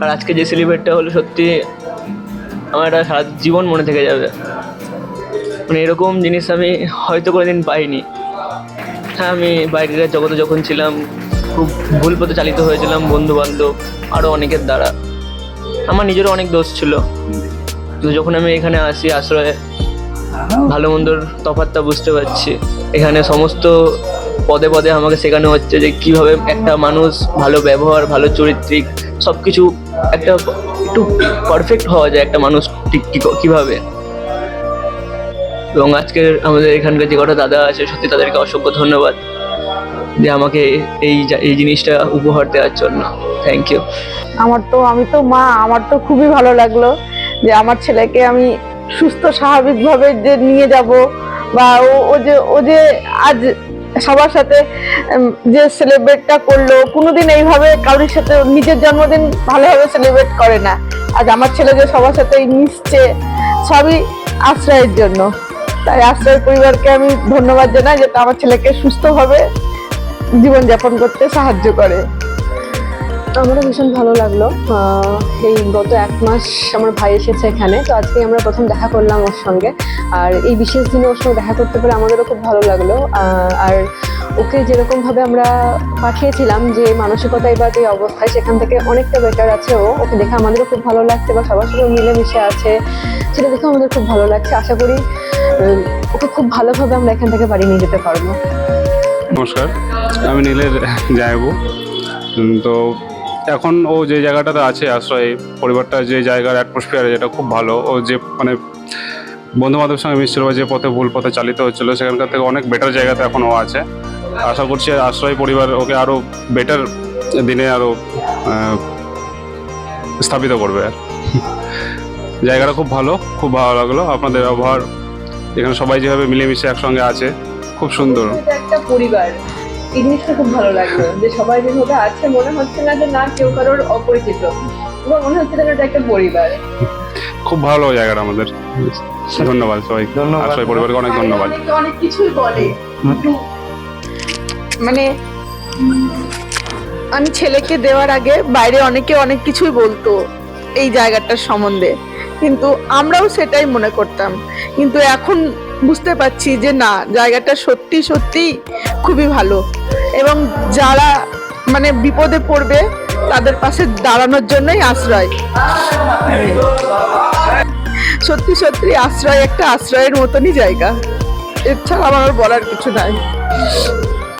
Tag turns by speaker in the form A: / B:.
A: আর আজকে যে সেলিব্রেটটা হলো সত্যি আমার একটা সারা জীবন মনে থেকে যাবে। মানে এরকম জিনিস আমি হয়তো কোনোদিন পাইনি। হ্যাঁ, আমি বাইরের জগতে যখন ছিলাম খুব ভুল পথে চালিত হয়েছিলাম বন্ধু বান্ধব আরও অনেকের দ্বারা। আমার নিজেরও অনেক দোষ ছিল, তো যখন আমি এখানে আসি আশ্রয়ে ভালো মন্দর তফাৎটা বুঝতে পারছি। এখানে সমস্ত পদে পদে আমাকে শেখানো হচ্ছে যে কীভাবে একটা মানুষ ভালো ব্যবহার, ভালো চরিত্রিক সব কিছু একটা একটু পারফেক্ট হওয়া যায় একটা মানুষ ঠিক কীভাবে। এবং আজকের আমাদের এখানকার যে কটা দাদা আছে সত্যি তাদেরকে অসংখ্য ধন্যবাদ যে আমাকে এই জিনিসটা উপহার দেওয়ার জন্য। Thank you.
B: আমি তো মা, আমার তো খুবই ভালো লাগলো যে আমার ছেলেকে আমি সুস্থ স্বাভাবিকভাবে যে নিয়ে যাব, বা ও যে আজ সবার সাথে যে সেলিব্রেটটা করলো, কোনোদিন এইভাবে কারোর সাথে নিজের জন্মদিন ভালোভাবে সেলিব্রেট করে না। আজ আমার ছেলে যে সবার সাথে মিশছে, সবই আশ্রয়ের জন্য। তাই আশ্রয় পরিবারকে আমি ধন্যবাদ জানাই যে আমার ছেলেকে সুস্থভাবে জীবনযাপন করতে সাহায্য করে।
C: আমারও ভীষণ ভালো লাগলো। এই গত 1 মাস আমার ভাই এসেছে এখানে, তো আজকে আমরা প্রথম দেখা করলাম ওর সঙ্গে। আর এই বিশেষ দিনে ওর সঙ্গে দেখা করতে পেরে আমাদেরও খুব ভালো লাগলো। আর ওকে যেরকমভাবে আমরা পাঠিয়েছিলাম যে মানসিকতায় বা যে অবস্থায়, সেখান থেকে অনেকটা বেটার আছে ওকে দেখে আমাদেরও খুব ভালো লাগছে, বা সবার সঙ্গে মিলেমিশে আছে সেটা দেখে আমাদের খুব ভালো লাগছে। আশা করি ওকে খুব ভালোভাবে আমরা এখান থেকে বাড়ি নিয়ে যেতে পারবো।
D: নমস্কার, আমি নীলের জামাইবাবু। তো এখন ও যে জায়গাটাতে আছে আশ্রয়ে, পরিবারটা যে জায়গার অ্যাটমসফিয়ার যেটা খুব ভালো, ও যে মানে বন্ধু বান্ধবের সঙ্গে মিশছিল, যে পথে ভুল পথে চালিত হচ্ছিলো, সেখানকার থেকে অনেক বেটার জায়গাতে এখন ও আছে। আশা করছি আশ্রয় পরিবার ওকে আরও বেটার দিনে আরও স্থাপিত করবে। আর জায়গাটা খুব ভালো, খুব ভালো লাগলো আপনাদের ব্যবহার। এখানে সবাই যেভাবে মিলেমিশে একসঙ্গে আছে, খুব সুন্দর।
B: এটা একটা পরিবার, এই জিনিসটা খুব ভালো লাগলো যে সবাই যেভাবে আছে, মনে হচ্ছে না যে না কেউ কারোর অপরিচিত, এবং মনে হচ্ছে যেন এটা একটা পরিবার।
D: খুব ভালো জায়গাটা আমাদের। ধন্যবাদ সবাই, আশ্রয় পরিবারকে অনেক ধন্যবাদ।
B: অনেক কিছুই বলে, কিন্তু মানে আমি ছেলেকে দেওয়ার আগে বাইরে অনেকে অনেক কিছুই বলতো এই জায়গাটার সম্বন্ধে, কিন্তু আমরাও সেটাই মনে করতাম। কিন্তু এখন বুঝতে পারছি যে না, জায়গাটা সত্যি সত্যি খুবই ভালো, এবং যারা মানে বিপদে পড়বে তাদের পাশে দাঁড়ানোর জন্যই আশ্রয়। সত্যি সত্যি আশ্রয় একটা আশ্রয়ের মতনই জায়গা, এছাড়া আমার বলার কিছু নাই।